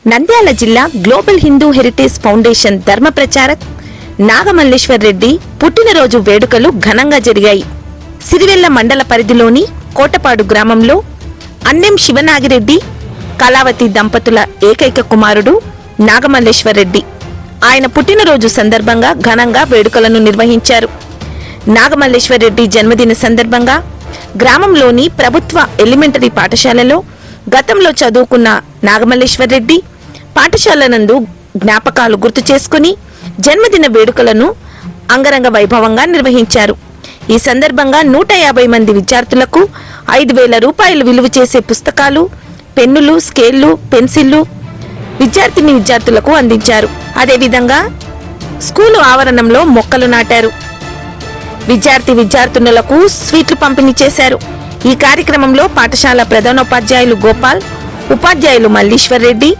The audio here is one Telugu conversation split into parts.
నంద్యాల జిల్లా గ్లోబల్ హిందూ హెరిటేజ్ ఫౌండేషన్ ధర్మ ప్రచారక్ నాగమల్లేశ్వర్ రెడ్డి పుట్టినరోజు వేడుకలు ఘనంగా జరిగాయి. సిరివెల్ల మండల పరిధిలోని కోటపాడు గ్రామంలో అన్నెం శివనాగిరెడ్డి, కళావతి దంపతుల ఏకైక కుమారుడు నాగమల్లేశ్వర్ రెడ్డి. ఆయన పుట్టినరోజు సందర్భంగా ఘనంగా వేడుకలను నిర్వహించారు. నాగమల్లేశ్వర్ రెడ్డి జన్మదిన సందర్భంగా గ్రామంలోని ప్రభుత్వ ఎలిమెంటరీ పాఠశాలలో గతంలో చదువుకున్న నాగమల్లేశ్వర్ రెడ్డి పాఠశాల నందు జ్ఞాపకాలు గుర్తు చేసుకుని జన్మదిన వేడుకలను అంగరంగ వైభవంగా నిర్వహించారు. ఈ సందర్భంగా 150 మంది విద్యార్థులకు 5,000 రూపాయలు విలువ చేసే పుస్తకాలు, పెన్నులు, స్కేళ్లు, పెన్సిళ్లు విద్యార్థులకు అందించారు. అదేవిధంగా స్కూలు ఆవరణంలో మొక్కలు నాటారు. విద్యార్థులకు స్వీట్లు పంపిణీ చేశారు. ఈ కార్యక్రమంలో పాఠశాల ప్రధానోపాధ్యాయులు గోపాల్, ఉపాధ్యాయులు మల్లీశ్వర్ రెడ్డి,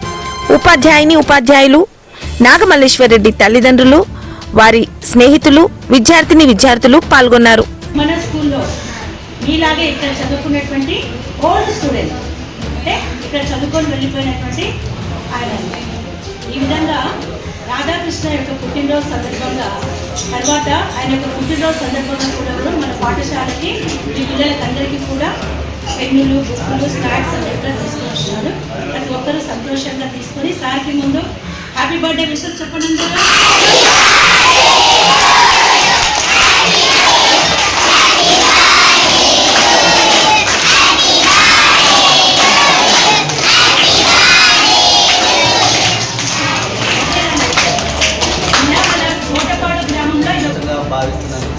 ఉపాధ్యాయులు, నాగమల్లేశ్వర్ రెడ్డి తల్లిదండ్రులు, వారి స్నేహితులు, విద్యార్థులు పాల్గొన్నారు. మన స్కూల్లో మీలాగే ఇక్కడ చదువుకున్నటువంటి ఓల్డ్ స్టూడెంట్, అంటే ఇక్కడ చదువుకొని వెళ్ళిపోయినటువంటి ఆయన ఈ విధంగా రాధాకృష్ణ యొక్క పుట్టినరోజు సందర్భంగా తర్వాత ఆయన యొక్క పుట్టినరోజు సందర్భంగా కూడా మన పాఠశాలకి ఈ పిల్లలకందరికీ కూడా పెన్నులు, బుక్కులు, స్నాక్స్ అన్ని కూడా తీసుకొని వస్తున్నారు. ప్రతి ఒక్కరూ సంతోషంగా తీసుకొని సార్కి ముందు హ్యాపీ బర్త్డే విషెస్ చెప్పండి. భావిస్తున్నాను.